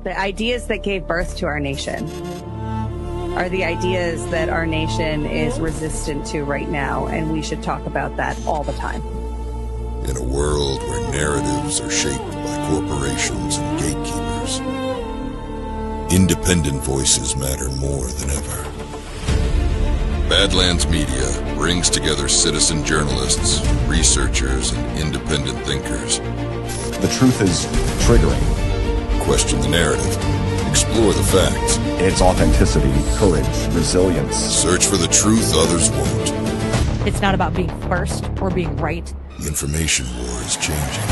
The ideas that gave birth to our nation are the ideas that our nation is resistant to right now, and we should talk about that all the time. In a world where narratives are shaped by corporations and gatekeepers, independent voices matter more than ever. Badlands Media brings together citizen journalists, researchers, and independent thinkers. The truth is triggering. Question the narrative. Explore the facts. It's authenticity, courage, resilience. Search for the truth others won't. It's not about being first or being right. The information war is changing.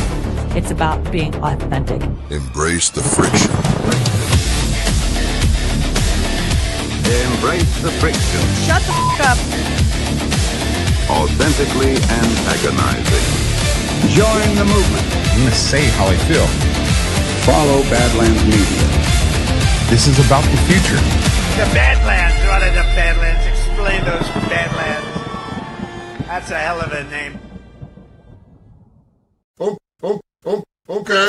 It's about being authentic. Embrace the friction. Embrace the friction. Shut the f*** up. Authentically antagonizing. Join the movement. I'm going to say how I feel. Follow Badlands Media. This is about the future. The Badlands. What are the Badlands? Explain those Badlands. That's a hell of a name. Okay.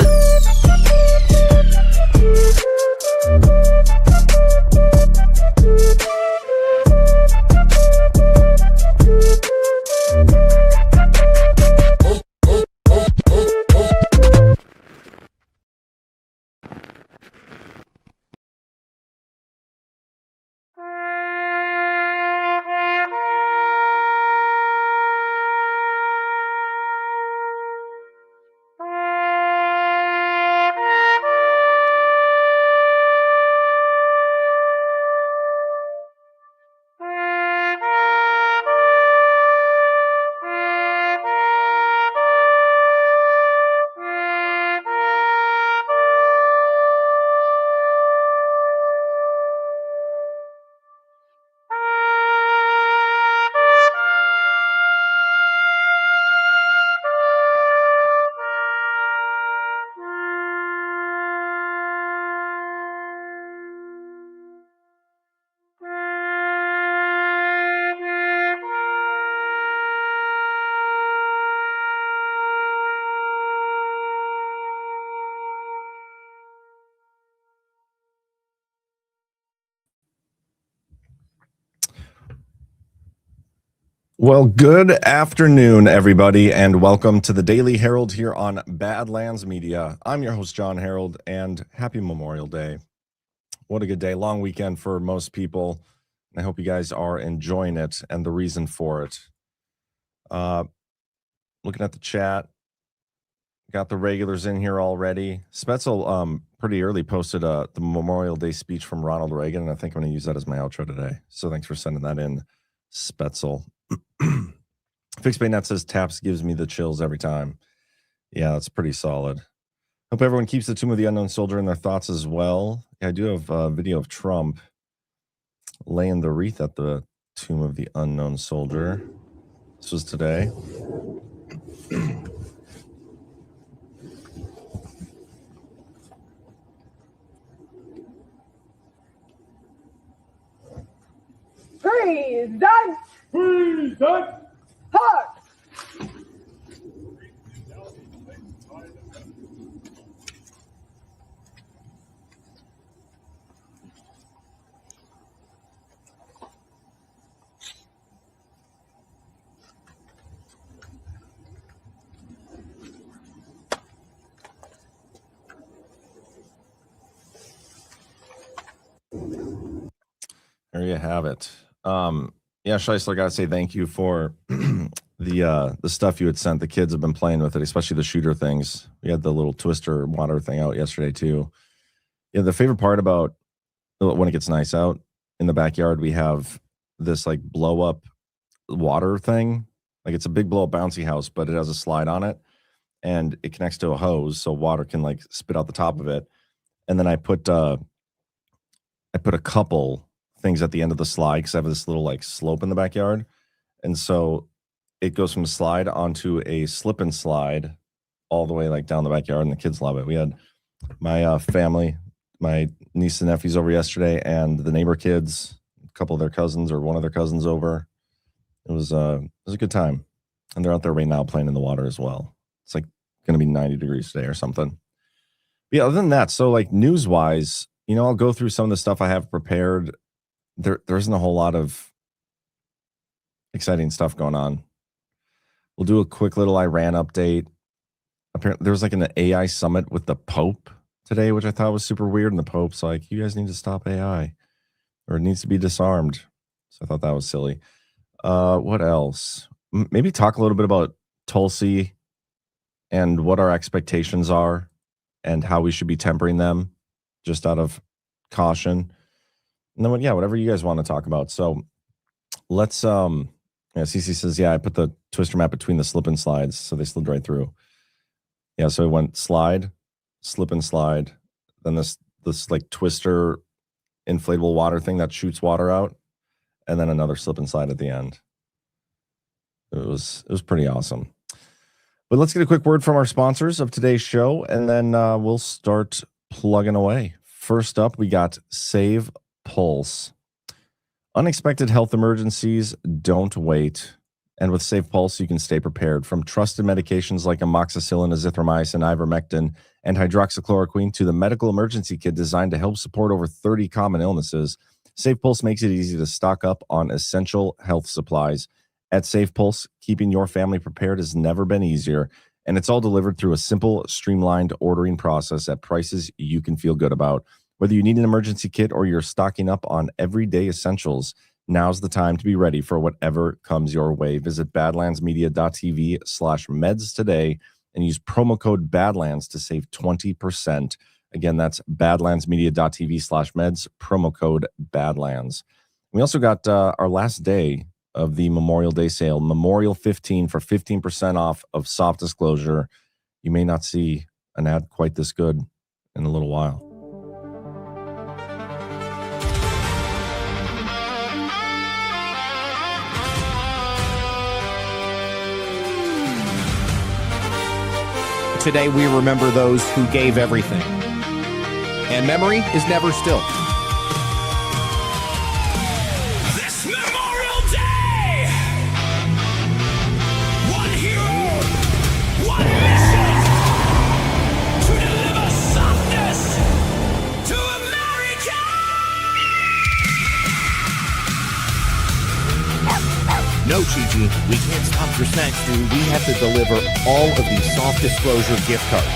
Well, good afternoon, everybody, and welcome to the Daily Herald here on Badlands Media. I'm your host, Jon Herold, and happy Memorial Day. What a good day. Long weekend for most people. I hope you guys are enjoying it and the reason for it. Looking at the chat, got the regulars in here already. Spetzel pretty early posted the Memorial Day speech from Ronald Reagan, and I think I'm going to use that as my outro today. So thanks for sending that in, Spetzel. FixBayNet says Taps gives me the chills every time. Yeah, that's pretty solid. Hope everyone keeps the Tomb of the Unknown Soldier in their thoughts as well. Yeah, I do have a video of Trump laying the wreath at the Tomb of the Unknown Soldier. This was today. Freeze, done! Freeze, done! Hard! There you have it. Yeah, Scheisler, gotta say thank you for the stuff you had sent. The kids have been playing with it, especially the shooter things. We had the little twister water thing out yesterday too. Yeah, the favorite part about when it gets nice out in the backyard, we have this like blow up water thing. Like it's a big blow up bouncy house, but it has a slide on it and it connects to a hose so water can like spit out the top of it. And then I put a couple things at the end of the slide because I have this little like slope in the backyard, and so it goes from a slide onto a slip and slide all the way like down the backyard, and the kids love it. We had my family, my niece and nephews over yesterday, and the neighbor kids, a couple of their cousins or one of their cousins over. It was a good time, and they're out there right now playing in the water as well. It's like going to be 90 degrees today or something. Yeah, other than that, so like news-wise, I'll go through some of the stuff I have prepared. There isn't a whole lot of exciting stuff going on. We'll do a quick little Iran update. Apparently, there was like an AI summit with the Pope today, which I thought was super weird. And the Pope's like, you guys need to stop AI, or it needs to be disarmed. So I thought that was silly. What else? Maybe talk a little bit about Tulsi and what our expectations are and how we should be tempering them just out of caution. And then, whatever you guys want to talk about. So let's, CC says, I put the twister map between the slip and slides. So they slid right through. Yeah, so it went slide, slip and slide. Then this like twister inflatable water thing that shoots water out. And then another slip and slide at the end. It was pretty awesome. But let's get a quick word from our sponsors of today's show, and then we'll start plugging away. First up, we got Save Pulse. Unexpected health emergencies don't wait. And with Save Pulse, you can stay prepared. From trusted medications like amoxicillin, azithromycin, ivermectin, and hydroxychloroquine to the medical emergency kit designed to help support over 30 common illnesses, Save Pulse makes it easy to stock up on essential health supplies. At Save Pulse, keeping your family prepared has never been easier, and it's all delivered through a simple, streamlined ordering process at prices you can feel good about. Whether you need an emergency kit or you're stocking up on everyday essentials, now's the time to be ready for whatever comes your way. Visit badlandsmedia.tv/meds today and use promo code Badlands to save 20%. Again, that's badlandsmedia.tv/meds, promo code Badlands. We also got our last day of the Memorial Day sale, Memorial 15 for 15% off of Soft Disclosure. You may not see an ad quite this good in a little while. Today we remember those who gave everything. And memory is never still. This Memorial Day! One hero, one mission! To deliver softness to America! No, Chi-Chi, we can't stop your snacks, dude. We have to deliver all of these Soft Disclosure gift cards.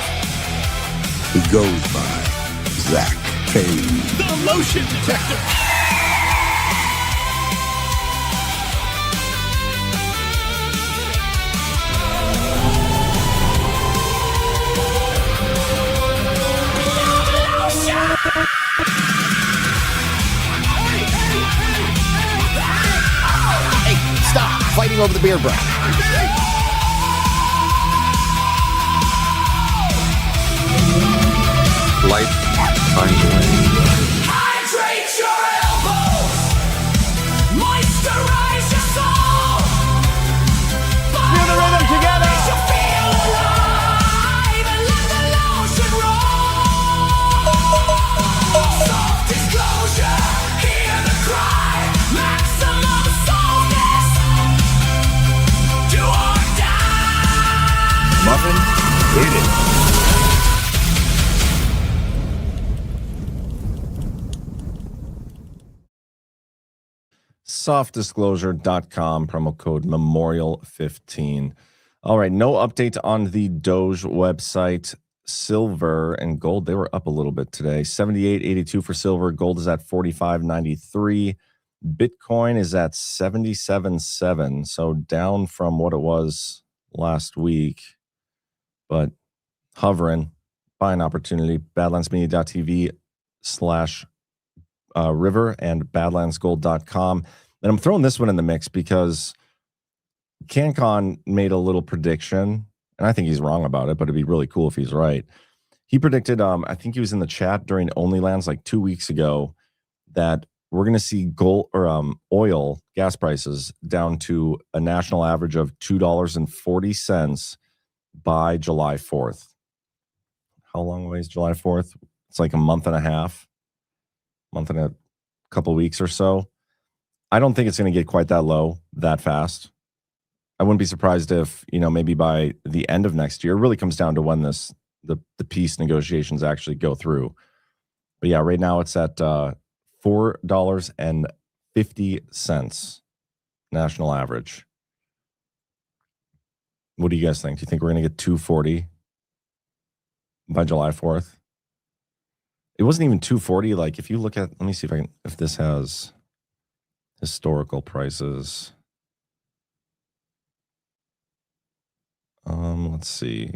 He goes by Zach Kane. The motion detector! Hey, stop fighting over the beer brush. Life finds a way. Hydrate your elbows! Moisturize your soul! Feel the rhythm together! Makes you feel alive and let the lotion roll! Soft disclosure, hear the cry! Maximum softness! Do or die! Muffin, hit it. softdisclosure.com, promo code Memorial15. All right, no update on the Doge website. Silver and gold, they were up a little bit today. 78.82 for silver. Gold is at 45.93. Bitcoin is at 77.7, so down from what it was last week, but hovering. Buying opportunity. Badlandsmedia.tv/river and badlandsgold.com. And I'm throwing this one in the mix because CanCon made a little prediction, and I think he's wrong about it, but it'd be really cool if he's right. He predicted, I think he was in the chat during OnlyLands like 2 weeks ago, that we're going to see gold or oil gas prices down to a national average of $2.40 by July 4th. How long away is July 4th? It's like a month and a half, month and a couple weeks or so. I don't think it's going to get quite that low that fast. I wouldn't be surprised if, maybe by the end of next year, it really comes down to when this the peace negotiations actually go through. But yeah, right now it's at $4.50 national average. What do you guys think? Do you think we're going to get 240 by July 4th? It wasn't even 240. Like if you look at, let me see if this has historical prices. Let's see.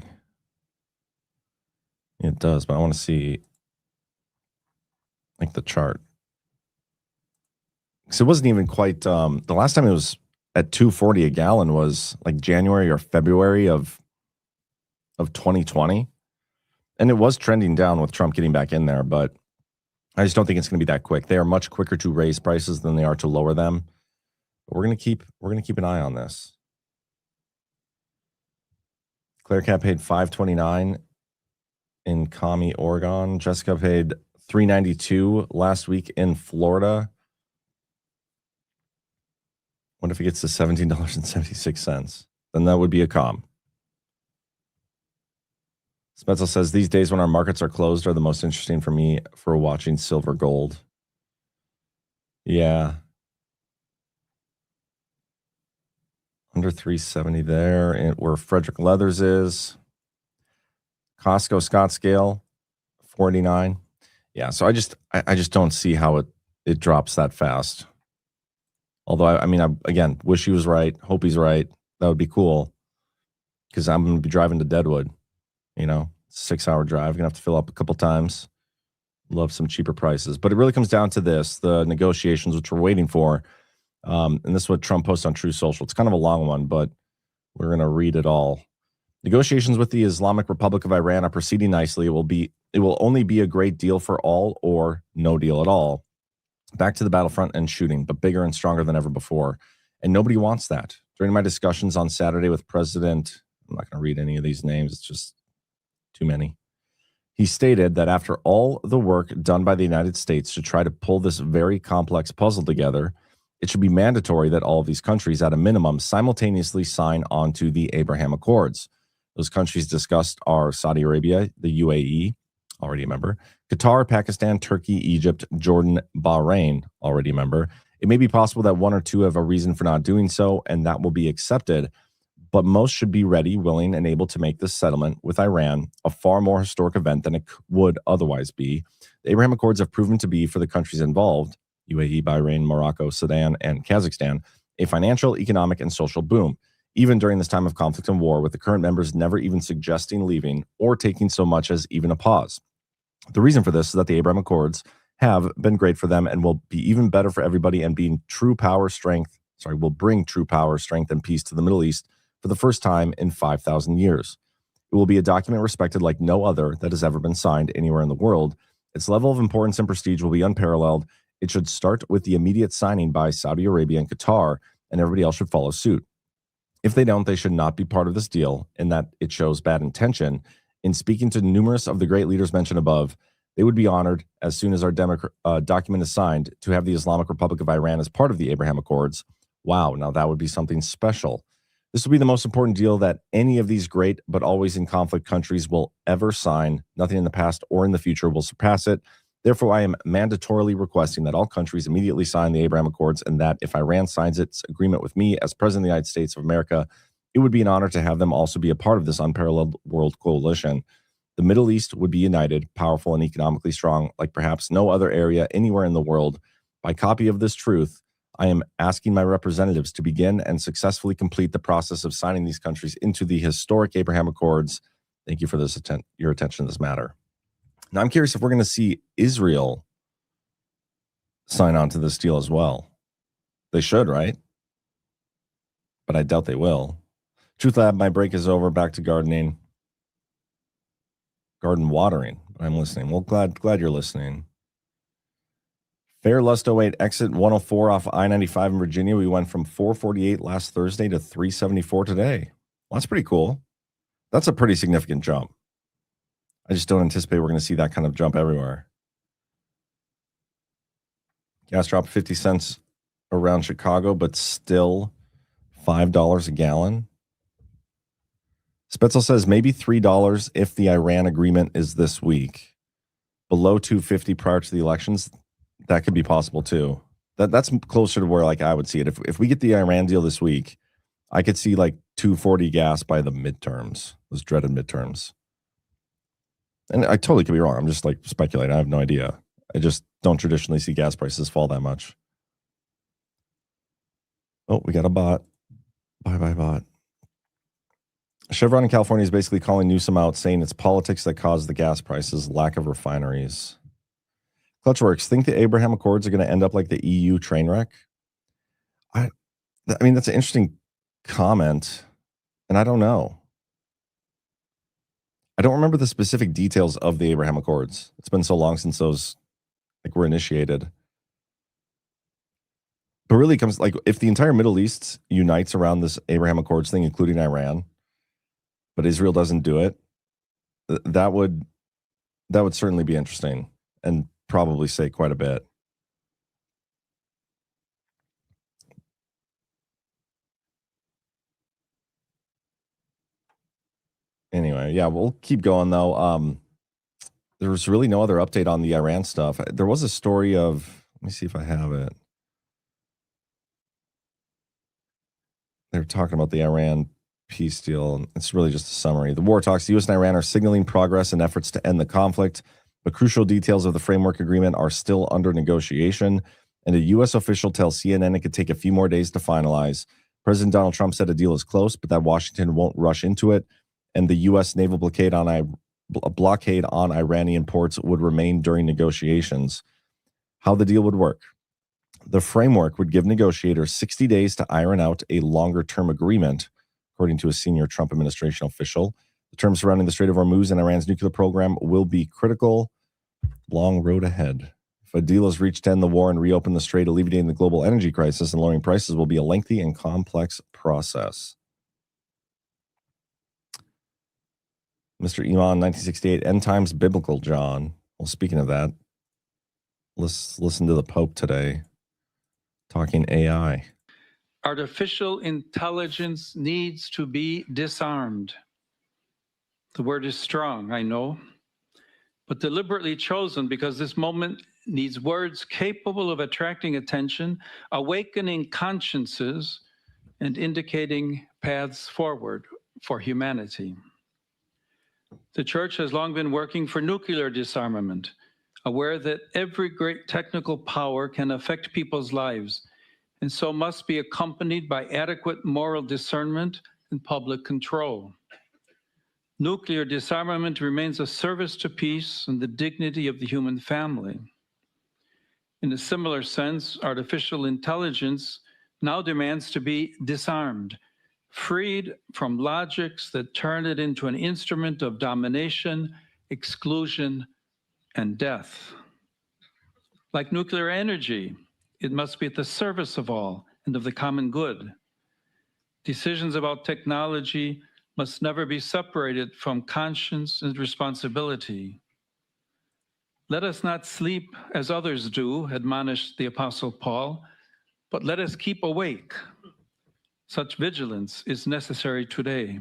It does, but I want to see like the chart. So it wasn't even quite, the last time it was at 240 a gallon was like January or February of 2020. And it was trending down with Trump getting back in there, but I just don't think it's going to be that quick. They are much quicker to raise prices than they are to lower them. But we're going to keep an eye on this. Claire paid $5.29 in Kami, Oregon. Jessica paid $3.92 last week in Florida. What if it gets to $17.76? Then that would be a calm. Spencer says, these days when our markets are closed are the most interesting for me for watching silver gold. Yeah. Under 370 there, and where Frederick Leathers is. Costco Scottsdale, 49. Yeah, so I just don't see how it drops that fast. Although, I again, wish he was right. Hope he's right. That would be cool. Because I'm going to be driving to Deadwood. 6-hour drive. Going to have to fill up a couple times. Love some cheaper prices. But it really comes down to this, the negotiations, which we're waiting for. And this is what Trump posts on True Social. It's kind of a long one, but we're going to read it all. Negotiations with the Islamic Republic of Iran are proceeding nicely. It will only be a great deal for all or no deal at all. Back to the battlefront and shooting, but bigger and stronger than ever before. And nobody wants that. During my discussions on Saturday with President, I'm not going to read any of these names. It's just too many. He stated that after all the work done by the United States to try to pull this very complex puzzle together, it should be mandatory that all of these countries, at a minimum, simultaneously sign on to the Abraham Accords. Those countries discussed are Saudi Arabia, the UAE, already a member, Qatar, Pakistan, Turkey, Egypt, Jordan, Bahrain, already a member. It may be possible that one or two have a reason for not doing so, and that will be accepted. But most should be ready, willing, and able to make this settlement with Iran a far more historic event than it would otherwise be. The Abraham Accords have proven to be, for the countries involved, UAE, Bahrain, Morocco, Sudan, and Kazakhstan, a financial, economic, and social boom. Even during this time of conflict and war, with the current members never even suggesting leaving or taking so much as even a pause. The reason for this is that the Abraham Accords have been great for them and will be even better for everybody, and will bring true power, strength, and peace to the Middle East for the first time in 5,000 years. It will be a document respected like no other that has ever been signed anywhere in the world. Its level of importance and prestige will be unparalleled. It should start with the immediate signing by Saudi Arabia and Qatar, and everybody else should follow suit. If they don't, they should not be part of this deal, in that it shows bad intention. In speaking to numerous of the great leaders mentioned above, they would be honored, as soon as our document is signed, to have the Islamic Republic of Iran as part of the Abraham Accords. Wow, now that would be something special. This will be the most important deal that any of these great but always in conflict countries will ever sign. Nothing in the past or in the future will surpass it. Therefore, I am mandatorily requesting that all countries immediately sign the Abraham Accords, and that if Iran signs its agreement with me as President of the United States of America, it would be an honor to have them also be a part of this unparalleled world coalition. The Middle East would be united, powerful, and economically strong, like perhaps no other area anywhere in the world. By copy of this truth, I am asking my representatives to begin and successfully complete the process of signing these countries into the historic Abraham Accords. Thank you for your attention to this matter. Now, I'm curious if we're going to see Israel sign on to this deal as well. They should, right? But I doubt they will. Truth Lab, my break is over. Back to gardening. Garden watering. I'm listening. Well, glad you're listening. Fair Lust 08, exit 104 off I-95 in Virginia. We went from 448 last Thursday to 374 today. Well, that's pretty cool. That's a pretty significant jump. I just don't anticipate we're going to see that kind of jump everywhere. Gas dropped 50 cents around Chicago, but still $5 a gallon. Spetzel says maybe $3 if the Iran agreement is this week. Below $2.50 prior to the elections, that could be possible too. That's closer to where like I would see it. If we get the Iran deal this week, I could see like $2.40 gas by the midterms, those dreaded midterms. And I totally could be wrong. I'm just like speculating. I have no idea. I just don't traditionally see gas prices fall that much. Oh, we got a bot. Bye, bot. Chevron in California is basically calling Newsom out, saying it's politics that caused the gas prices, lack of refineries. Clutchworks, think the Abraham Accords are going to end up like the EU train wreck? I mean, that's an interesting comment, and I don't know. I don't remember the specific details of the Abraham Accords. It's been so long since those were initiated. But really comes like if the entire Middle East unites around this Abraham Accords thing, including Iran, but Israel doesn't do it, that would certainly be interesting and probably say quite a bit. Anyway, yeah, we'll keep going though. There was really no other update on the Iran stuff. There was a story of, let me see if I have it. They're talking about the Iran peace deal. It's really just a summary. The war talks, the U.S. and Iran are signaling progress in efforts to end the conflict, but crucial details of the framework agreement are still under negotiation. And a U.S. official tells CNN it could take a few more days to finalize. President Donald Trump said a deal is close, but that Washington won't rush into it. And the U.S. naval blockade on Iranian ports would remain during negotiations. How the deal would work. The framework would give negotiators 60 days to iron out a longer-term agreement, according to a senior Trump administration official. The terms surrounding the Strait of Hormuz and Iran's nuclear program will be critical. Long road ahead. If a deal is reached to end the war and reopen the strait, alleviating the global energy crisis and lowering prices will be a lengthy and complex process. Mr. Iman, 1968, End Times Biblical, John. Well, speaking of that, let's listen to the Pope today talking AI. Artificial intelligence needs to be disarmed. The word is strong, I know, but deliberately chosen because this moment needs words capable of attracting attention, awakening consciences, and indicating paths forward for humanity. The Church has long been working for nuclear disarmament, aware that every great technical power can affect people's lives, and so must be accompanied by adequate moral discernment and public control. Nuclear disarmament remains a service to peace and the dignity of the human family. In a similar sense, artificial intelligence now demands to be disarmed, freed from logics that turn it into an instrument of domination, exclusion, and death. Like nuclear energy, it must be at the service of all and of the common good. Decisions about technology must never be separated from conscience and responsibility. Let us not sleep as others do, admonished the Apostle Paul, but let us keep awake. Such vigilance is necessary today.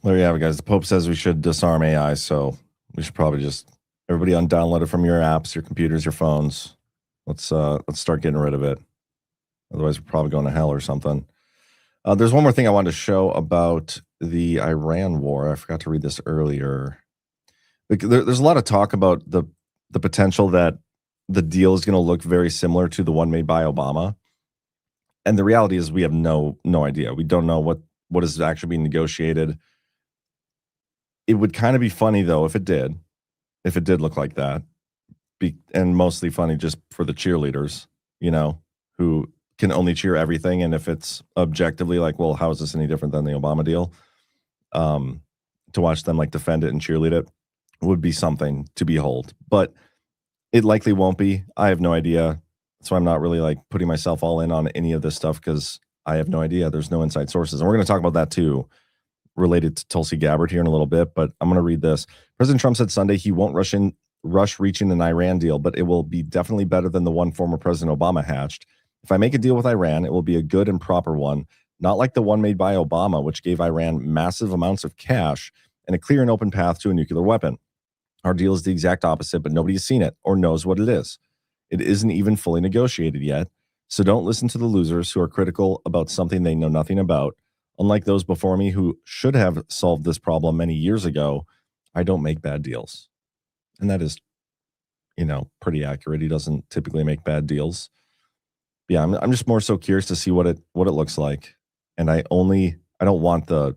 There you have it, guys. The Pope says we should disarm AI, so we should probably just, everybody undownload it from your apps, your computers, your phones. Let's start getting rid of it. Otherwise, we're probably going to hell or something. There's one more thing I wanted to show about the Iran war. I forgot to read this earlier. There's a lot of talk about the potential that the deal is going to look very similar to the one made by Obama. And the reality is we have no idea. We don't know what is actually being negotiated. It would kind of be funny, though, if it did look like that. And mostly funny just for the cheerleaders, who can only cheer everything. And if it's objectively like, well, how is this any different than the Obama deal? To watch them defend it and cheerlead it would be something to behold. But it likely won't be. I have no idea. So I'm not really putting myself all in on any of this stuff because I have no idea. There's no inside sources. And we're going to talk about that too, related to Tulsi Gabbard here in a little bit. But I'm going to read this. President Trump said Sunday he won't rush reaching an Iran deal, but it will be definitely better than the one former President Obama hatched. If I make a deal with Iran, it will be a good and proper one, not like the one made by Obama, which gave Iran massive amounts of cash and a clear and open path to a nuclear weapon. Our deal is the exact opposite, but nobody has seen it or knows what it is. It isn't even fully negotiated yet, so don't listen to the losers who are critical about something they know nothing about. Unlike those before me who should have solved this problem many years ago, I don't make bad deals. And that is, pretty accurate. He doesn't typically make bad deals. Yeah, I'm just more so curious to see what it looks like. And I don't want a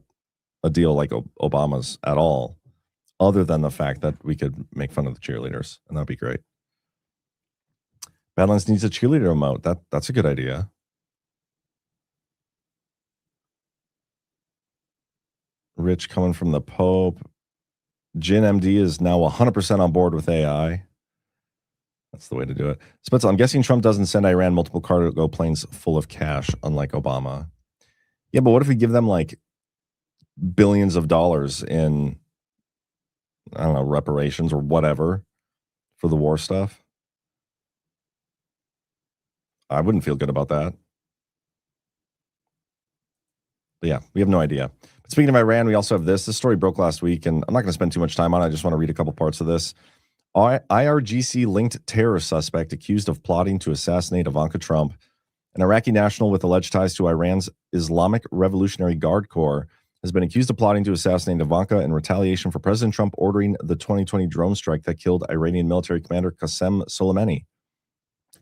deal like Obama's at all, other than the fact that we could make fun of the cheerleaders, and that'd be great. Badlands needs a cheerleader emote. That's a good idea. Rich coming from the Pope. Jin MD is now 100% on board with AI. That's the way to do it. Spencer, I'm guessing Trump doesn't send Iran multiple cargo planes full of cash, unlike Obama. Yeah, but what if we give them like billions of dollars in, I don't know, reparations or whatever for the war stuff? I wouldn't feel good about that. But yeah, we have no idea. But speaking of Iran, we also have this. This story broke last week, and I'm not going to spend too much time on it. I just want to read a couple parts of this. IRGC-linked terror suspect accused of plotting to assassinate Ivanka Trump, an Iraqi national with alleged ties to Iran's Islamic Revolutionary Guard Corps, has been accused of plotting to assassinate Ivanka in retaliation for President Trump ordering the 2020 drone strike that killed Iranian military commander Qasem Soleimani.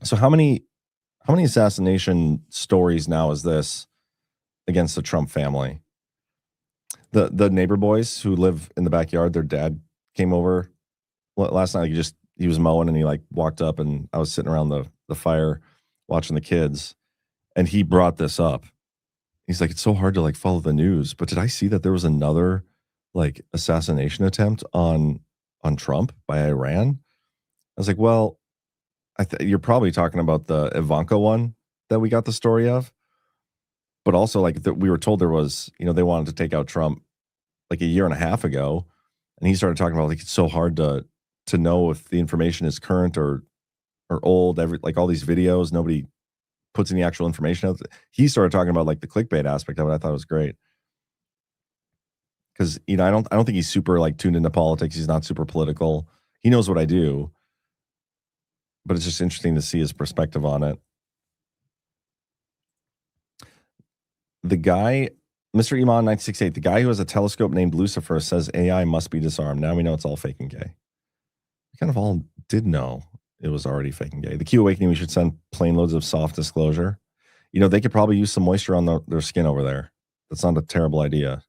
So how many assassination stories now is this against the Trump family? The neighbor boys who live in the backyard, their dad came over last night. He was mowing, and he walked up, and I was sitting around the fire watching the kids, and he brought this up. He's like, it's so hard to follow the news, but did I see that there was another assassination attempt on Trump by Iran? I was like, well, you're probably talking about the Ivanka one that we got the story of, but also we were told there was, they wanted to take out Trump a year and a half ago, and he started talking about it's so hard to know if the information is current or old. All these videos, nobody puts any actual information out. He started talking about the clickbait aspect of it. I thought it was great because I don't think he's super tuned into politics. He's not super political. He knows what I do, but it's just interesting to see his perspective on it. The guy, Mr. Iman 968, the guy who has a telescope named Lucifer, says AI must be disarmed. Now we know it's all fake and gay. We kind of all did know it was already fake and gay. The Q Awakening, we should send plane loads of soft disclosure. They could probably use some moisture on their skin over there. That's not a terrible idea.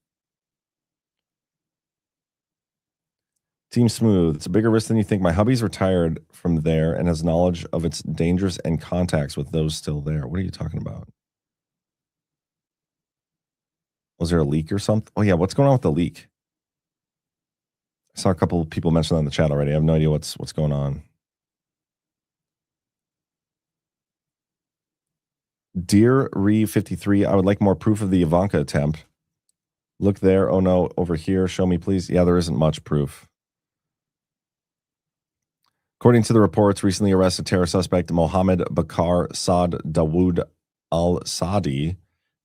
Team Smooth, it's a bigger risk than you think. My hubby's retired from there and has knowledge of its dangers and contacts with those still there. What are you talking about? Was there a leak or something? Oh yeah, what's going on with the leak? I saw a couple of people mention that in the chat already. I have no idea what's going on. Dear Re53, I would like more proof of the Ivanka attempt. Look there. Oh no, over here. Show me, please. Yeah, there isn't much proof. According to the reports, recently arrested terror suspect Mohammed Bakar Saad Dawood al-Sadi,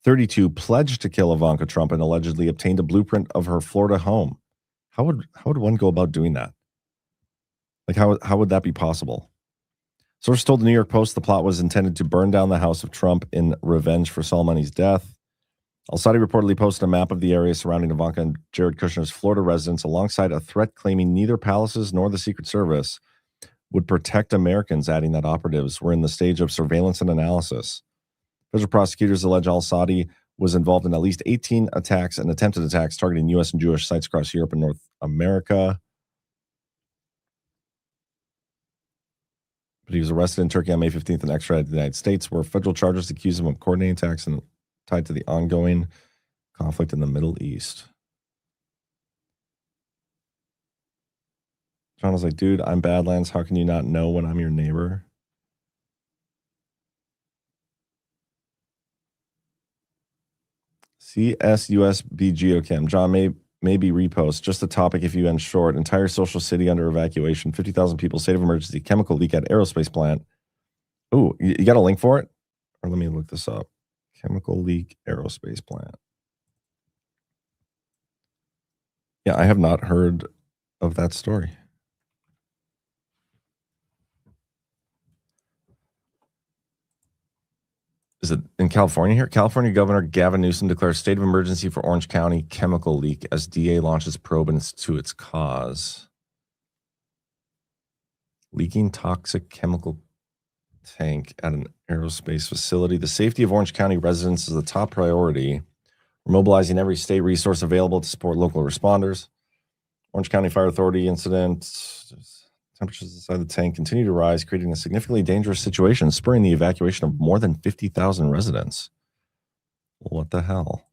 32, pledged to kill Ivanka Trump and allegedly obtained a blueprint of her Florida home. How would one go about doing that? How would that be possible? Sources told the New York Post the plot was intended to burn down the house of Trump in revenge for Soleimani's death. Al-Sadi reportedly posted a map of the area surrounding Ivanka and Jared Kushner's Florida residence alongside a threat claiming neither palaces nor the Secret Service would protect Americans, adding that operatives were in the stage of surveillance and analysis. Federal prosecutors allege al-Sadi was involved in at least 18 attacks and attempted attacks targeting U.S. and Jewish sites across Europe and North America. But he was arrested in Turkey on May 15th and extradited to the United States, where federal charges accuse him of coordinating attacks and tied to the ongoing conflict in the Middle East. John was like, dude, I'm Badlands. How can you not know when I'm your neighbor? CSUSB Geochem. John, maybe repost. Just a topic if you end short. Entire social city under evacuation. 50,000 people. State of emergency. Chemical leak at aerospace plant. Oh, you got a link for it? Or let me look this up. Chemical leak aerospace plant. Yeah, I have not heard of that story. Is it in California here? California Governor Gavin Newsom declares state of emergency for Orange County chemical leak as DA launches probe into its cause. Leaking toxic chemical tank at an aerospace facility. The safety of Orange County residents is the top priority. We're mobilizing every state resource available to support local responders. Orange County Fire Authority incident. Temperatures inside the tank continue to rise, creating a significantly dangerous situation, spurring the evacuation of more than 50,000 residents. What the hell?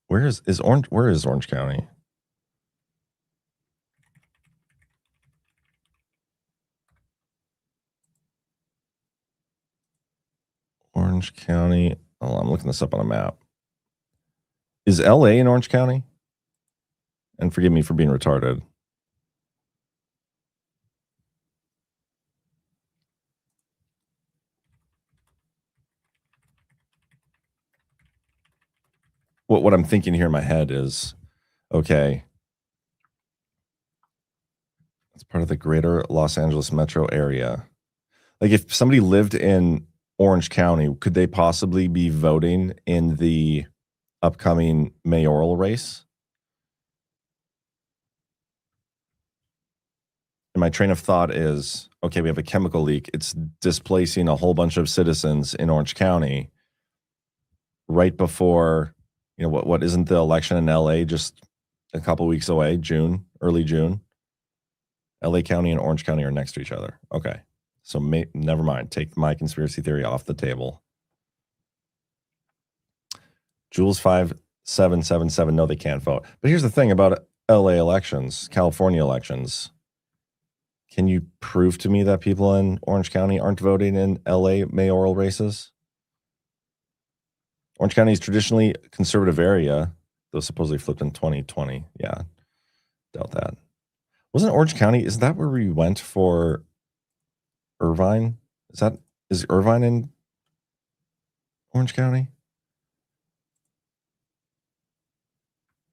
Where is Orange County? Orange County. Oh, I'm looking this up on a map. Is LA in Orange County? And forgive me for being retarded. What I'm thinking here in my head is, okay, it's part of the greater Los Angeles metro area. Like if somebody lived in Orange County, could they possibly be voting in the upcoming mayoral race? And my train of thought is, okay, we have a chemical leak. It's displacing a whole bunch of citizens in Orange County right before, what isn't the election in LA just a couple weeks away, early June? LA County and Orange County are next to each other. Okay. So never mind. Take my conspiracy theory off the table. Jules 5777. No, they can't vote. But here's the thing about LA elections, California elections. Can you prove to me that people in Orange County aren't voting in LA mayoral races? Orange County is traditionally a conservative area, though supposedly flipped in 2020. Yeah, doubt that. Wasn't Orange County, is that where we went for Irvine? Is Irvine in Orange County?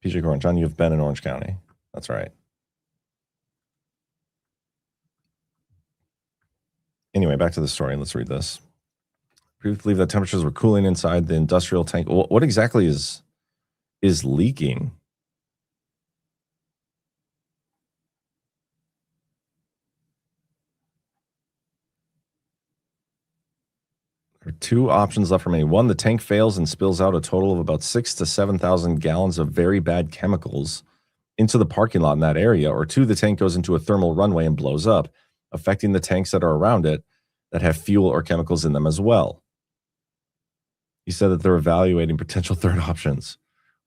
PJ Corin, John, you've been in Orange County. That's right. Anyway, back to the story. Let's read this. Previously believe that temperatures were cooling inside the industrial tank. What exactly is leaking? There are two options left remaining. One, the tank fails and spills out a total of about 6,000 to 7,000 gallons of very bad chemicals into the parking lot in that area. Or two, the tank goes into a thermal runway and blows up, affecting the tanks that are around it that have fuel or chemicals in them as well. He said that they're evaluating potential third options.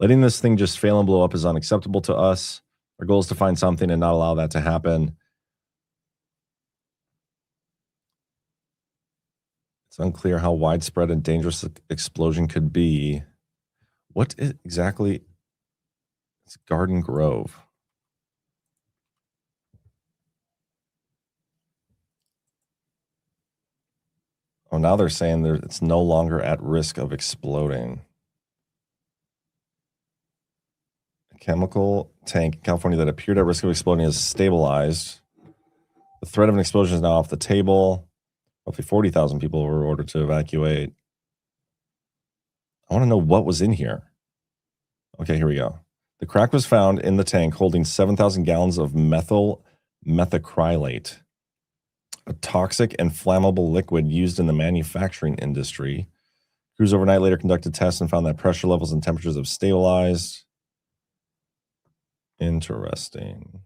Letting this thing just fail and blow up is unacceptable to us. Our goal is to find something and not allow that to happen. It's unclear how widespread and dangerous the explosion could be. What is exactly? It's Garden Grove. Oh, now they're saying it's no longer at risk of exploding. A chemical tank in California that appeared at risk of exploding is stabilized. The threat of an explosion is now off the table. Roughly 40,000 people were ordered to evacuate. I want to know what was in here. Okay, here we go. The crack was found in the tank holding 7,000 gallons of methyl methacrylate, a toxic and flammable liquid used in the manufacturing industry. Crews overnight later conducted tests and found that pressure levels and temperatures have stabilized. Interesting.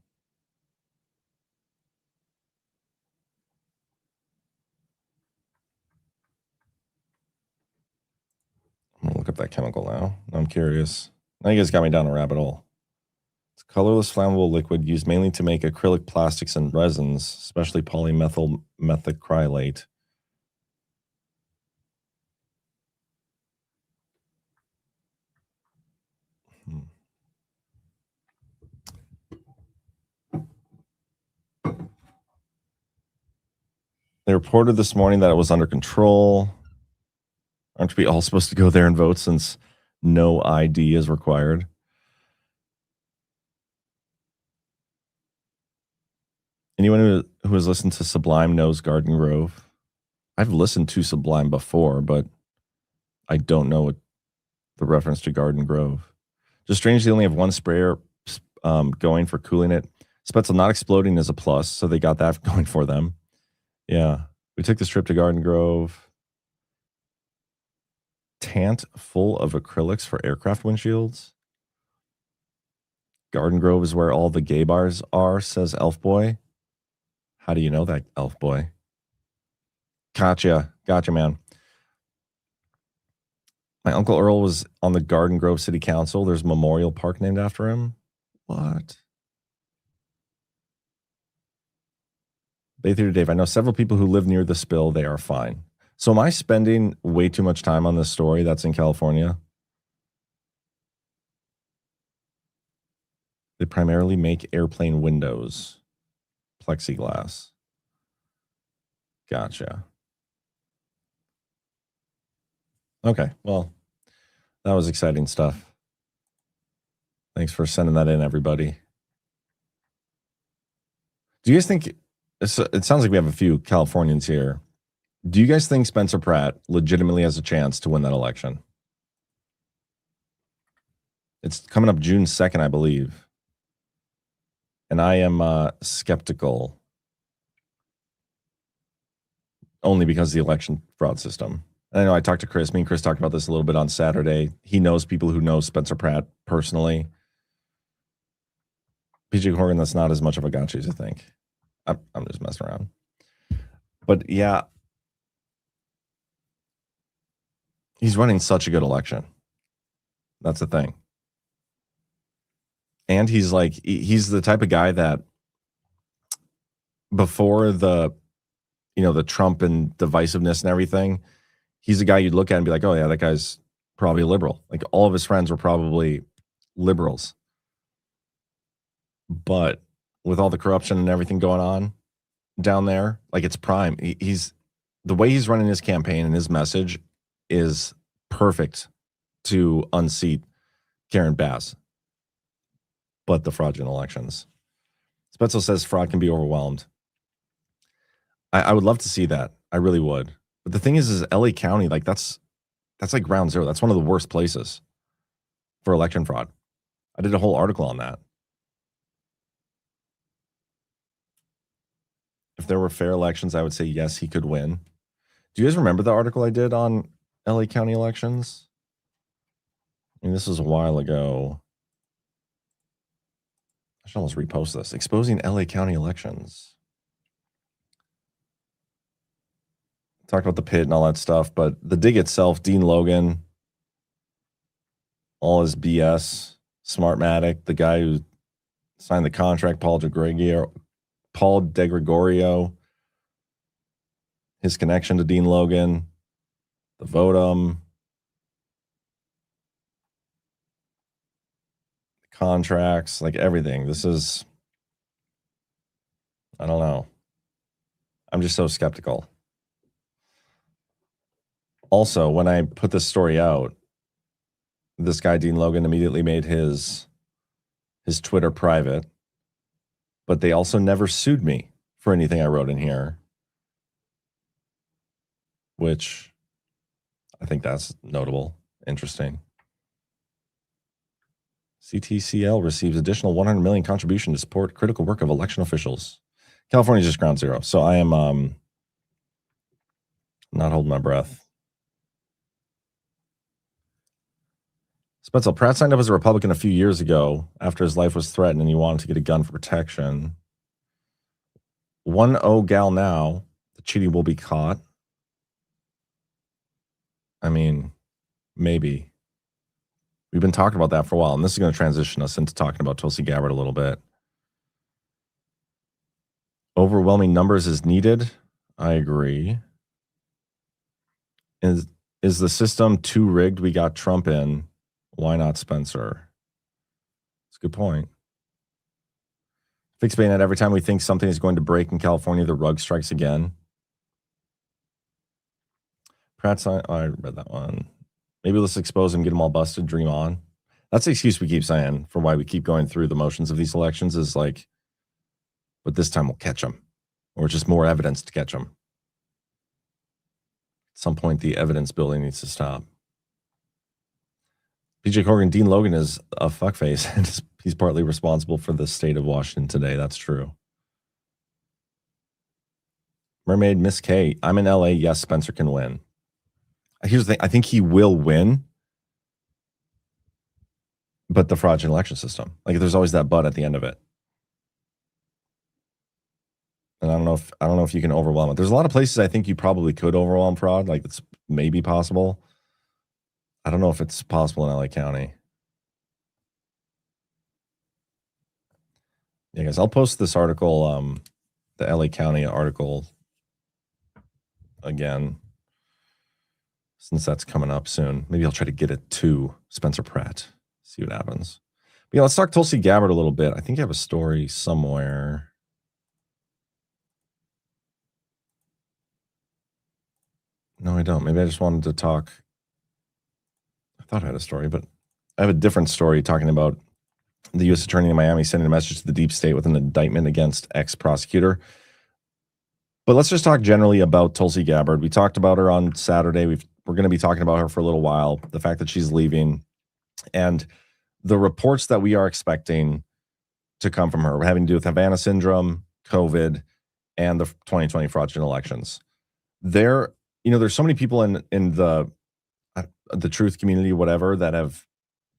I'm going to look up that chemical now. I'm curious. Now you guys got me down a rabbit hole. It's a colorless flammable liquid used mainly to make acrylic plastics and resins, especially polymethyl methacrylate. They reported this morning that it was under control. Aren't we all supposed to go there and vote since no ID is required? Anyone who has listened to Sublime knows Garden Grove. I've listened to Sublime before, but I don't know what the reference to Garden Grove. Just strange they only have one sprayer going for cooling it. Spetzel not exploding is a plus, so they got that going for them. Yeah. We took this trip to Garden Grove. Tant full of acrylics for aircraft windshields. Garden Grove is where all the gay bars are, says Elf Boy. How do you know that, Elf Boy? Gotcha, man. My Uncle Earl was on the Garden Grove City Council. There's a memorial park named after him. What? Bay Theater Dave, I know several people who live near the spill. They are fine. So am I spending way too much time on this story that's in California? They primarily make airplane windows. Plexiglass. Gotcha. Okay, well, that was exciting stuff. Thanks for sending that in, everybody. Do you guys think, it sounds like we have a few Californians here. Do you guys think Spencer Pratt legitimately has a chance to win that election? It's coming up June 2nd, I believe. And I am skeptical. Only because of the election fraud system. And I know I talked to Chris. Me and Chris talked about this a little bit on Saturday. He knows people who know Spencer Pratt personally. PJ Horgan, that's not as much of a gotcha as you think. I'm just messing around. But yeah, he's running such a good election. That's the thing. And he's the type of guy that before the Trump and divisiveness and everything, he's a guy you'd look at and be like, oh yeah, that guy's probably a liberal. Like all of his friends were probably liberals. But with all the corruption and everything going on down there, like it's prime. He's the way he's running his campaign and his message is perfect to unseat Karen Bass. But the fraudulent elections. Spetzel says fraud can be overwhelmed. I would love to see that. I really would. But the thing is LA County, like that's like ground zero. That's one of the worst places for election fraud. I did a whole article on that. If there were fair elections, I would say yes, he could win. Do you guys remember the article I did on LA County elections? I mean, this was a while ago. I should almost repost this. Exposing LA County elections. Talked about the pit and all that stuff, but the dig itself, Dean Logan, all his BS, Smartmatic, the guy who signed the contract, Paul DeGregorio, his connection to Dean Logan, the Votum, the contracts, like everything. This is, I don't know. I'm just so skeptical. Also, when I put this story out, this guy, Dean Logan, immediately made his Twitter private, but they also never sued me for anything I wrote in here, which I think that's notable, interesting. CTCL receives additional $100 million contribution to support critical work of election officials. California is just ground zero, so I am not holding my breath. Spencer Pratt signed up as a Republican a few years ago after his life was threatened and he wanted to get a gun for protection. 1-0 gal now. The cheating will be caught. I mean, maybe. We've been talking about that for a while, and this is going to transition us into talking about Tulsi Gabbard a little bit. Overwhelming numbers is needed. I agree. Is the system too rigged? We got Trump in. Why not Spencer? That's a good point. Fix Bayonet, every time we think something is going to break in California, the rug strikes again. Pratt's I read that one. Maybe let's expose him, get them all busted, dream on. That's the excuse we keep saying for why we keep going through the motions of these elections is like, but this time we'll catch them, or just more evidence to catch them. At some point, the evidence building needs to stop. PJ Corgan, Dean Logan is a fuckface, and he's partly responsible for the state of Washington today. That's true. Mermaid Miss K, I'm in LA. Yes, Spencer can win. Here's the thing. I think he will win, but the fraudulent election system. Like, there's always that but at the end of it. And I don't know if you can overwhelm it. There's a lot of places I think you probably could overwhelm fraud. Like, it's maybe possible. I don't know if it's possible in LA County. Yeah, guys, I'll post this article, the LA County article again, since that's coming up soon. Maybe I'll try to get it to Spencer Pratt. See what happens. But yeah, let's talk Tulsi Gabbard a little bit. I think I have a story somewhere. No, I don't. Maybe I just wanted to talk. I thought I had a story, but I have a different story talking about the U.S. Attorney in Miami sending a message to the deep state with an indictment against ex-prosecutor. But let's just talk generally about Tulsi Gabbard. We talked about her on Saturday. We're going to be talking about her for a little while, the fact that she's leaving, and the reports that we are expecting to come from her having to do with Havana syndrome, COVID, and the 2020 fraudulent elections. There's so many people in the truth community, whatever, that have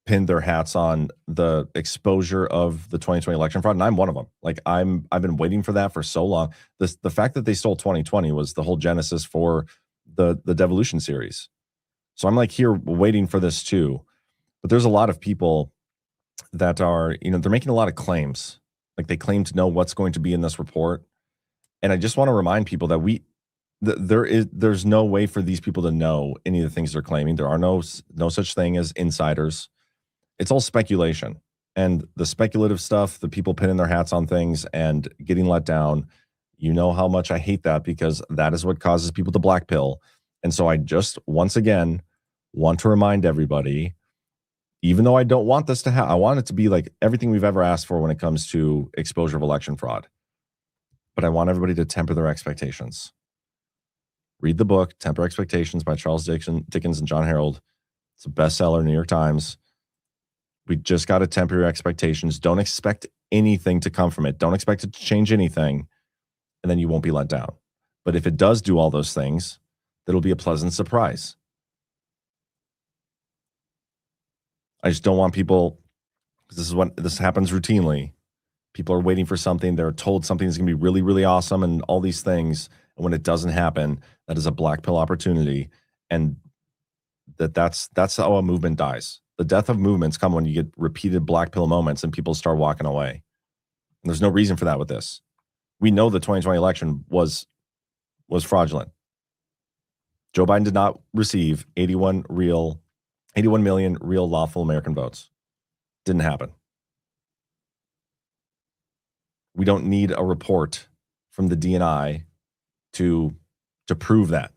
pinned their hats on the exposure of the 2020 election fraud, and I'm one of them. Like, I've been waiting for that for so long. The fact that they stole 2020 was the whole genesis for the Devolution series. So I'm like here waiting for this too. But there's a lot of people that are, they're making a lot of claims. Like, they claim to know what's going to be in this report. And I just want to remind people that there's no way for these people to know any of the things they're claiming. There are no such thing as insiders. It's all speculation. And the speculative stuff, the people pinning their hats on things and getting let down, you know how much I hate that, because that is what causes people to blackpill. And so I just, once again, want to remind everybody, even though I don't want this to happen, I want it to be like everything we've ever asked for when it comes to exposure of election fraud. But I want everybody to temper their expectations. Read the book, Temper Expectations by Charles Dickens and Jon Herold. It's a bestseller, New York Times. We just got to temper your expectations. Don't expect anything to come from it. Don't expect it to change anything, and then you won't be let down. But if it does do all those things, it'll be a pleasant surprise. I just don't want people, because this happens routinely. People are waiting for something. They're told something is going to be really, really awesome and all these things. And when it doesn't happen, that is a black pill opportunity. And that's how a movement dies. The death of movements come when you get repeated black pill moments and people start walking away. And there's no reason for that with this. We know the 2020 election was fraudulent. Joe Biden did not receive 81 million real lawful American votes. Didn't happen. We don't need a report from the DNI to prove that.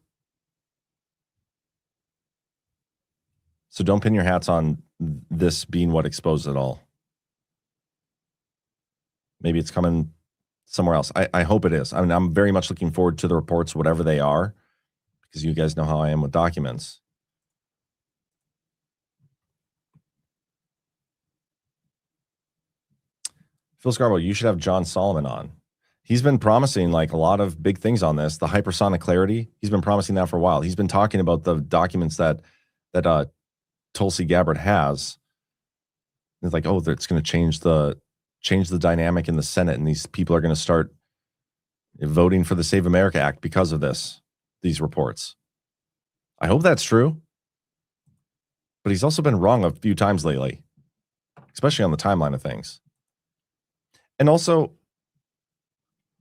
So don't pin your hats on this being what exposed it all. Maybe it's coming somewhere else. I hope it is. I mean, I'm very much looking forward to the reports, whatever they are, because you guys know how I am with documents. Phil Scarborough, you should have John Solomon on. He's been promising like a lot of big things on this. The hypersonic clarity, he's been promising that for a while. He's been talking about the documents that Tulsi Gabbard has. It's like, oh, it's going to change the dynamic in the Senate, and these people are going to start voting for the Save America Act because of these reports. I hope that's true. But he's also been wrong a few times lately, especially on the timeline of things. And also,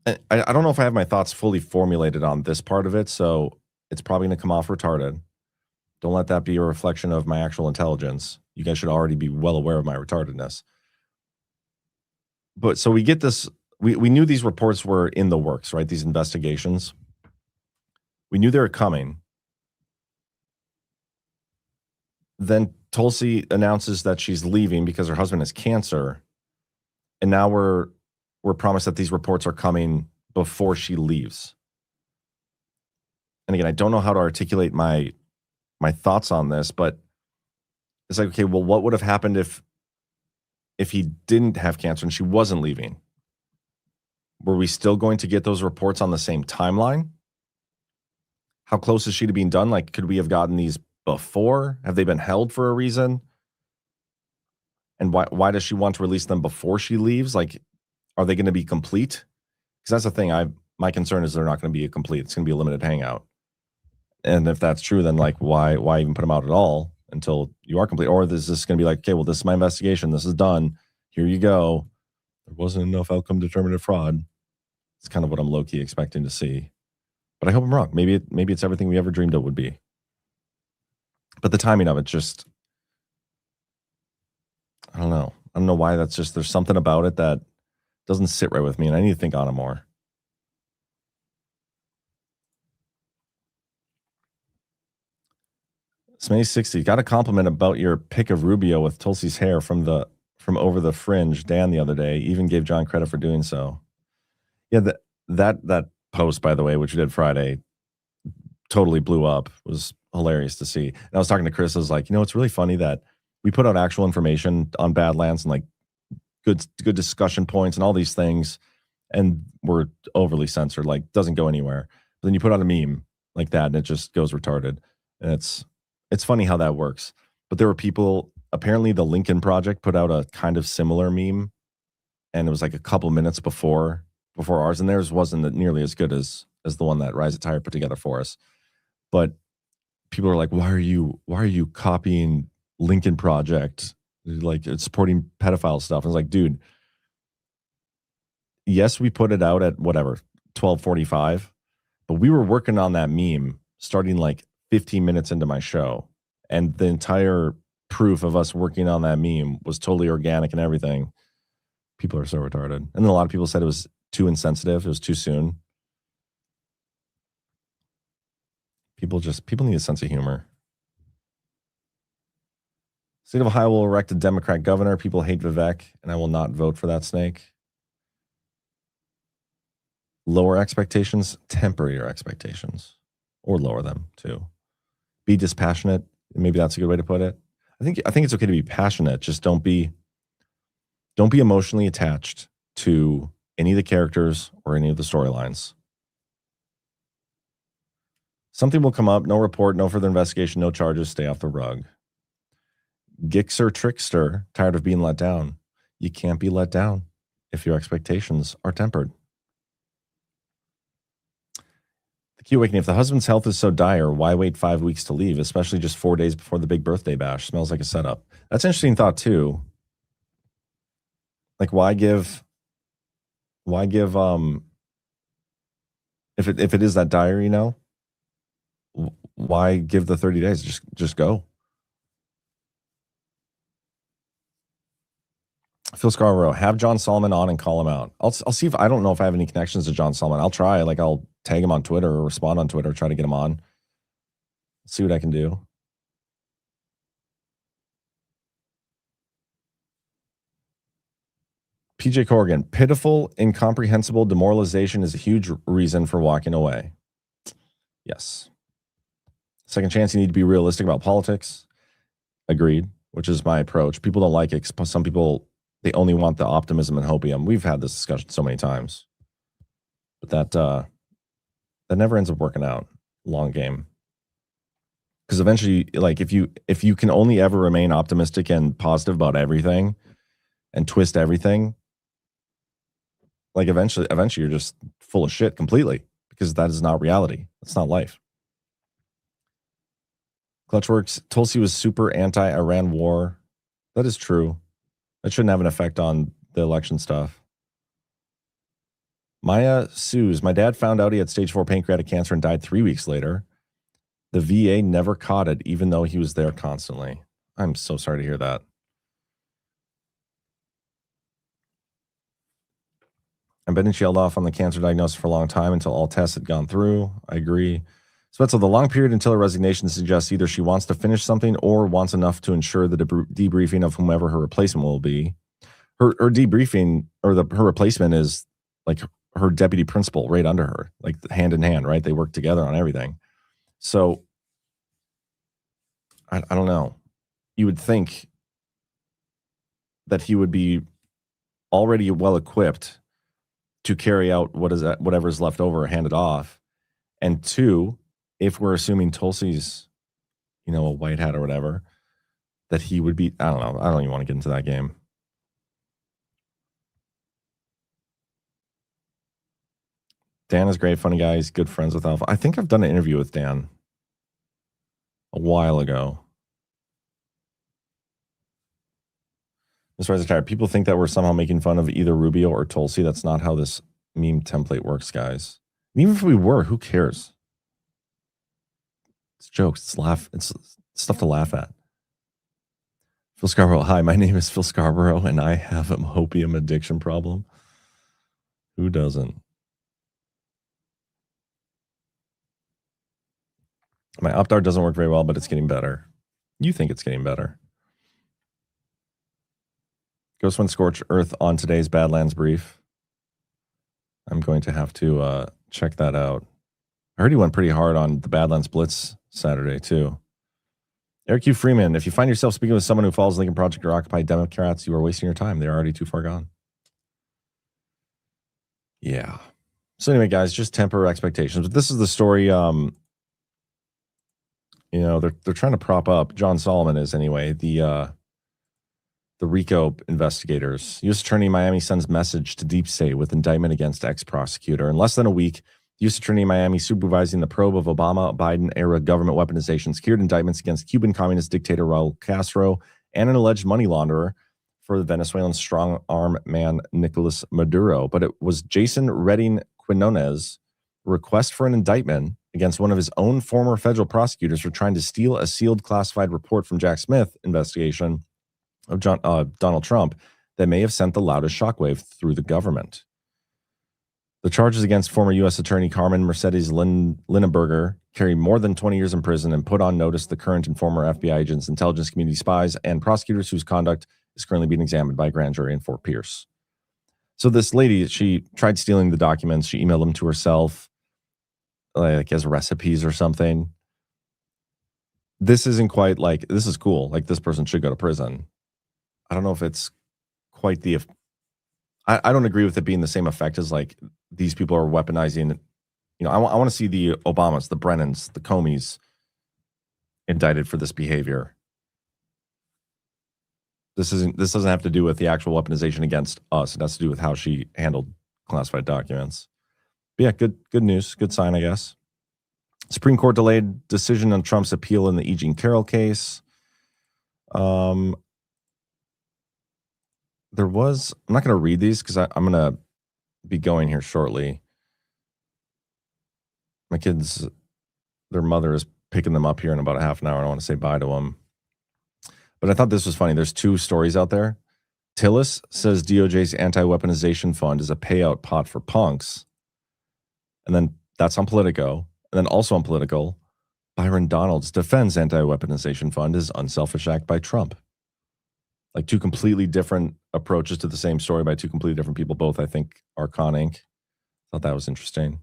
I don't know if I have my thoughts fully formulated on this part of it, so it's probably going to come off retarded. Don't let that be a reflection of my actual intelligence. You guys should already be well aware of my retardedness. But so we get this, we knew these reports were in the works, right? These investigations. We knew they were coming. then Tulsi announces that she's leaving because her husband has cancer. And now we're promised that these reports are coming before she leaves. And again, I don't know how to articulate my thoughts on this, but it's like, okay, well, what would have happened if he didn't have cancer and she wasn't leaving? Were we still going to get those reports on the same timeline? How close is she to being done? Like, could we have gotten these before? Have they been held for a reason? And why does she want to release them before she leaves? Like, are they going to be complete? Because that's the thing. My concern is they're not going to be a complete. It's going to be a limited hangout. And if that's true, then like, why even put them out at all until you are complete? Or is this going to be like, okay, well, this is my investigation. This is done. Here you go. There wasn't enough outcome determinative fraud. It's kind of what I'm low-key expecting to see. But I hope I'm wrong. Maybe it's everything we ever dreamed it would be. But the timing of it just, I don't know. I don't know why that's just, there's something about it that doesn't sit right with me, and I need to think on it more. Smay60, got a compliment about your pic of Rubio with Tulsi's hair from over the fringe, Dan, the other day. Even gave John credit for doing so. Yeah, that post, by the way, which we did Friday, totally blew up. It was hilarious to see. And I was talking to Chris. I was like, it's really funny that we put out actual information on Badlands and like good discussion points and all these things, and we're overly censored. Like, doesn't go anywhere. But then you put out a meme like that, and it just goes retarded. And it's funny how that works. But there were people. Apparently, the Lincoln Project put out a kind of similar meme, and it was like a couple minutes before ours, and theirs wasn't nearly as good as the one that Rise of Tire put together for us. But people are like, why are you copying Lincoln Project? Like, it's supporting pedophile stuff. And it's like, dude, yes, we put it out at whatever 12:45, but we were working on that meme starting like 15 minutes into my show, and the entire proof of us working on that meme was totally organic and everything. People are so retarded. And then a lot of people said it was too insensitive. It was too soon. People need a sense of humor. State of Ohio will elect a Democrat governor. People hate Vivek, and I will not vote for that snake. Lower expectations, temper your expectations, or lower them too. Be dispassionate. Maybe that's a good way to put it. I think it's okay to be passionate. Just don't be emotionally attached to any of the characters or any of the storylines. Something will come up. No report, no further investigation, no charges. Stay off the rug. Gixer Trickster, tired of being let down. You can't be let down if your expectations are tempered. The Q Awakening, if the husband's health is so dire, why wait 5 weeks to leave, especially just 4 days before the big birthday bash? Smells like a setup. That's an interesting thought too. Like, why give if it is that dire, why give the 30 days? Just go. Phil Scarborough, have John Solomon on and call him out. I'll see if I don't know if I have any connections to John Solomon. I'll try. Like, I'll tag him on Twitter or respond on Twitter, try to get him on. See what I can do. PJ Corrigan, pitiful, incomprehensible demoralization is a huge reason for walking away. Yes. Second chance, you need to be realistic about politics. Agreed, which is my approach. People don't like it. Some people, they only want the optimism and hopium. We've had this discussion so many times. But that never ends up working out. Long game. Because eventually, like, if you can only ever remain optimistic and positive about everything and twist everything, like eventually you're just full of shit completely, because that is not reality. That's not life. Clutchworks, Tulsi was super anti-Iran war. That is true. That shouldn't have an effect on the election stuff. Maya sues. My dad found out he had stage 4 pancreatic cancer and died 3 weeks later. The VA never caught it, even though he was there constantly. I'm so sorry to hear that. I've been yelled off on the cancer diagnosis for a long time until all tests had gone through. I agree. So the long period until her resignation suggests either she wants to finish something or wants enough to ensure the debriefing of whomever her replacement will be. Her debriefing or her replacement is like her deputy principal right under her, like hand in hand, right? They work together on everything. So I don't know. You would think that he would be already well equipped to carry out whatever's left over, handed off. And two, if we're assuming Tulsi's, a white hat or whatever, that he would be, I don't know. I don't even want to get into that game. Dan is great, funny guy. He's good friends with Alpha. I think I've done an interview with Dan a while ago. Mr. Riser, people think that we're somehow making fun of either Rubio or Tulsi. That's not how this meme template works, guys. And even if we were, who cares? It's jokes. It's stuff to laugh at. Phil Scarborough. Hi, my name is Phil Scarborough, and I have an opium addiction problem. Who doesn't? My opt-out doesn't work very well, but it's getting better. You think it's getting better. Ghost went scorched earth on today's Badlands brief. I'm going to have to check that out. I heard he went pretty hard on the Badlands Blitz Saturday, too. Eric Q. Freeman, if you find yourself speaking with someone who follows Lincoln Project or Occupy Democrats, you are wasting your time. They're already too far gone. Yeah. So anyway, guys, just temper expectations. But this is the story. They're trying to prop up. John Solomon is anyway the RICO investigators. U.S. Attorney in Miami sends message to Deep State with indictment against ex-prosecutor. In less than a week, the U.S. Attorney in Miami supervising the probe of Obama-Biden-era government weaponization secured indictments against Cuban communist dictator Raul Castro and an alleged money launderer for the Venezuelan strong-arm man Nicolas Maduro. But it was Jason Redding Quinones' request for an indictment against one of his own former federal prosecutors for trying to steal a sealed classified report from Jack Smith investigation of Donald Trump that may have sent the loudest shockwave through the government. The charges against former U.S. Attorney Carmen Mercedes Lineberger carry more than 20 years in prison and put on notice the current and former FBI agents, intelligence community spies, and prosecutors whose conduct is currently being examined by a grand jury in Fort Pierce. So this lady, she tried stealing the documents. She emailed them to herself, like as recipes or something. This isn't quite like, this is cool. Like this person should go to prison. I don't know if it's quite the, I don't agree with it being the same effect as like these people are weaponizing. I want to see the Obamas, the Brennans, the Comeys indicted for this behavior. This doesn't have to do with the actual weaponization against us. It has to do with how she handled classified documents. But yeah, good news, good sign, I guess. Supreme Court delayed decision on Trump's appeal in the E. Jean Carroll case. There was, I'm not going to read these because I'm going to be going here shortly. My kids, their mother is picking them up here in about a half an hour. I want to say bye to them. But I thought this was funny. There's two stories out there. Tillis says DOJ's anti-weaponization fund is a payout pot for punks. And then that's on Politico. And then also on Political, Byron Donalds defends anti-weaponization fund as unselfish act by Trump. Like two completely different approaches to the same story by two completely different people. Both, I think, are Con Inc. Thought that was interesting.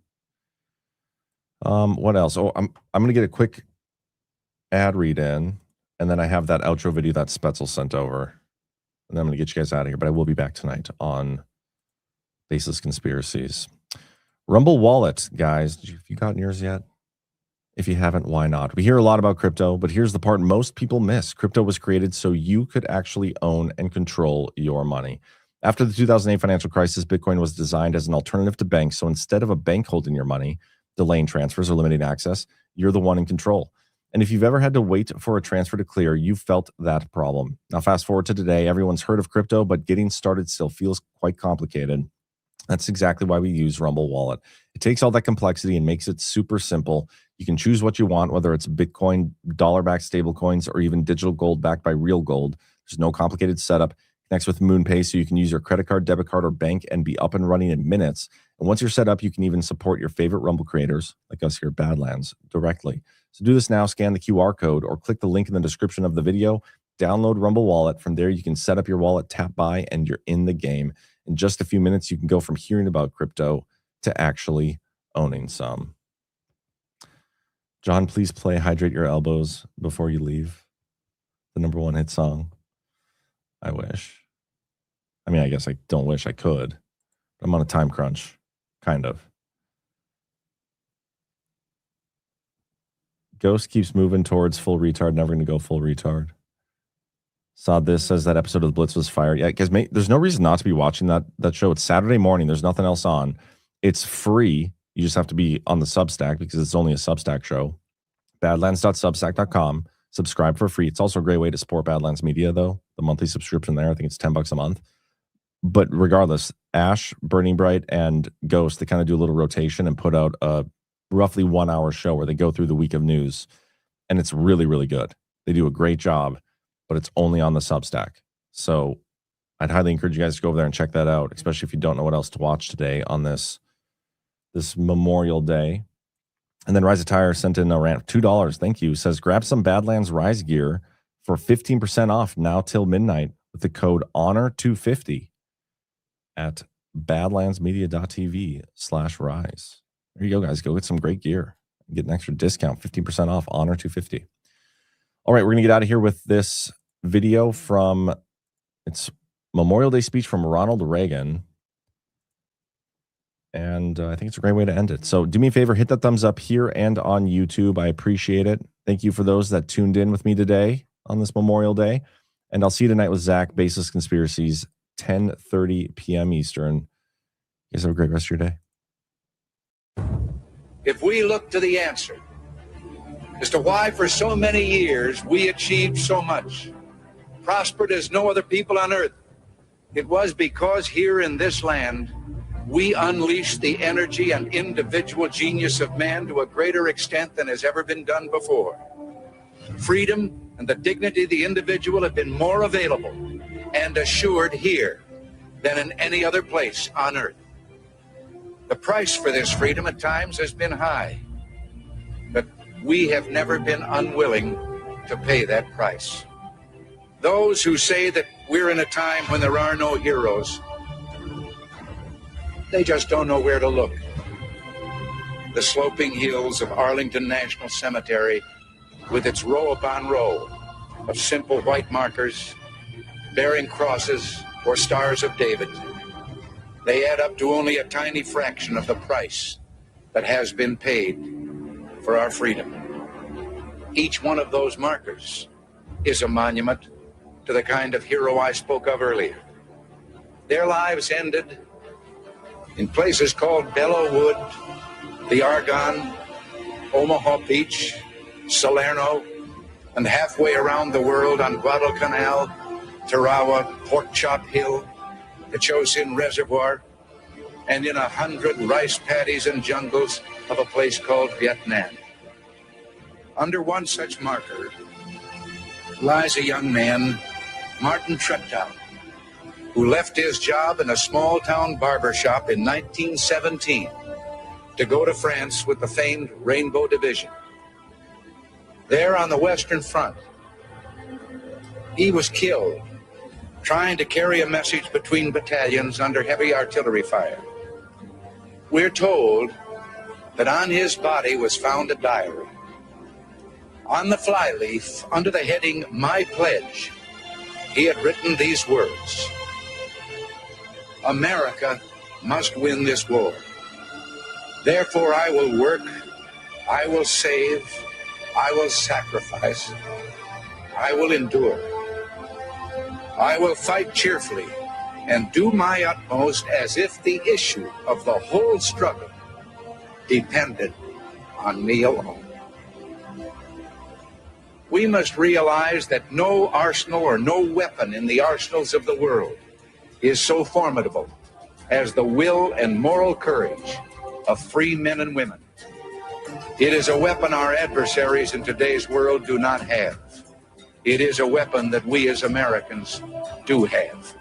What else? Oh, I'm going to get a quick ad read in, and then I have that outro video that Spetzel sent over. And then I'm going to get you guys out of here, but I will be back tonight on Baseless Conspiracies. Rumble Wallet, guys. Have you gotten yours yet? If you haven't, why not? We hear a lot about crypto, but here's the part most people miss. Crypto was created so you could actually own and control your money. After the 2008 financial crisis, Bitcoin was designed as an alternative to banks. So instead of a bank holding your money, delaying transfers or limiting access, you're the one in control. And if you've ever had to wait for a transfer to clear, you've felt that problem. Now, fast forward to today, everyone's heard of crypto, but getting started still feels quite complicated. That's exactly why we use Rumble Wallet. It takes all that complexity and makes it super simple. You can choose what you want, whether it's Bitcoin, dollar-backed stablecoins, or even digital gold backed by real gold. There's no complicated setup. Connects with MoonPay, so you can use your credit card, debit card, or bank and be up and running in minutes. And once you're set up, you can even support your favorite Rumble creators, like us here at Badlands, directly. So do this now, scan the QR code, or click the link in the description of the video. Download Rumble Wallet. From there, you can set up your wallet, tap buy, and you're in the game. In just a few minutes, you can go from hearing about crypto to actually owning some. John, please play Hydrate Your Elbows Before You Leave, the #1 hit song. I wish. I mean, I guess I don't wish I could. I'm on a time crunch, kind of. Ghost keeps moving towards full retard, never going to go full retard. Saw this, says that episode of the Blitz was fired. Yeah, because there's no reason not to be watching that show. It's Saturday morning. There's nothing else on. It's free. You just have to be on the Substack because it's only a Substack show. Badlands.substack.com. Subscribe for free. It's also a great way to support Badlands Media, though. The monthly subscription there, I think it's $10 a month. But regardless, Ash, Burning Bright, and Ghost, they kind of do a little rotation and put out a roughly 1 hour show where they go through the week of news. And it's really, really good. They do a great job, but it's only on the Substack. So I'd highly encourage you guys to go over there and check that out, especially if you don't know what else to watch today on this Memorial Day. And then Rise of Tire sent in a rant, $2. Thank you. Says, grab some Badlands Rise gear for 15% off now till midnight with the code HONOR250 at badlandsmedia.tv/rise. There you go, guys. Go get some great gear. Get an extra discount, 15% off, HONOR250. All right, we're going to get out of here with this video from, it's Memorial Day speech from Ronald Reagan. And I think it's a great way to end it. So do me a favor, hit that thumbs up here and on YouTube. I appreciate it. Thank you for those that tuned in with me today on this Memorial Day. And I'll see you tonight with Zach, Baseless Conspiracies, 10:30 p.m. Eastern. You guys have a great rest of your day. If we look to the answer as to why for so many years we achieved so much, prospered as no other people on earth, it was because here in this land, we unleashed the energy and individual genius of man to a greater extent than has ever been done before. Freedom and the dignity of the individual have been more available and assured here than in any other place on earth. The price for this freedom at times has been high, but we have never been unwilling to pay that price. Those who say that we're in a time when there are no heroes, they just don't know where to look. The sloping hills of Arlington National Cemetery, with its row upon row of simple white markers bearing crosses or stars of David, they add up to only a tiny fraction of the price that has been paid for our freedom. Each one of those markers is a monument to the kind of hero I spoke of earlier. Their lives ended in places called Belleau Wood, the Argonne, Omaha Beach, Salerno, and halfway around the world on Guadalcanal, Tarawa, Pork Chop Hill, the Chosin Reservoir, and in 100 rice paddies and jungles of a place called Vietnam. Under one such marker lies a young man, Martin Treptow, who left his job in a small-town barber shop in 1917 to go to France with the famed Rainbow Division. There on the Western Front, he was killed trying to carry a message between battalions under heavy artillery fire. We're told that on his body was found a diary. On the flyleaf, under the heading, My Pledge, he had written these words: America must win this war. Therefore I will work, I will save, I will sacrifice, I will endure. I will fight cheerfully and do my utmost as if the issue of the whole struggle depended on me alone. We must realize that no arsenal or no weapon in the arsenals of the world is so formidable as the will and moral courage of free men and women. It is a weapon our adversaries in today's world do not have. It is a weapon that we as Americans do have.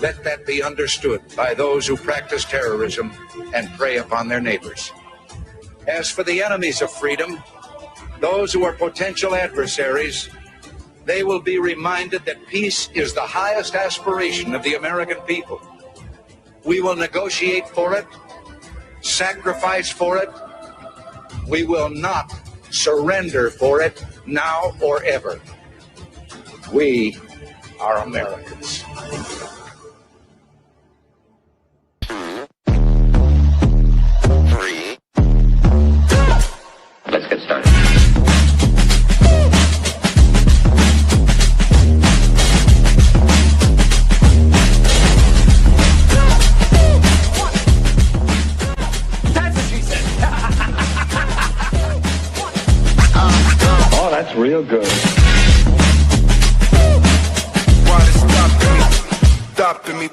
Let that be understood by those who practice terrorism and prey upon their neighbors. As for the enemies of freedom, those who are potential adversaries, they will be reminded that peace is the highest aspiration of the American people. We will negotiate for it, sacrifice for it. We will not surrender for it now or ever. We are Americans. Let's get started. That's what she said. Oh, that's real good. Why they stopping me?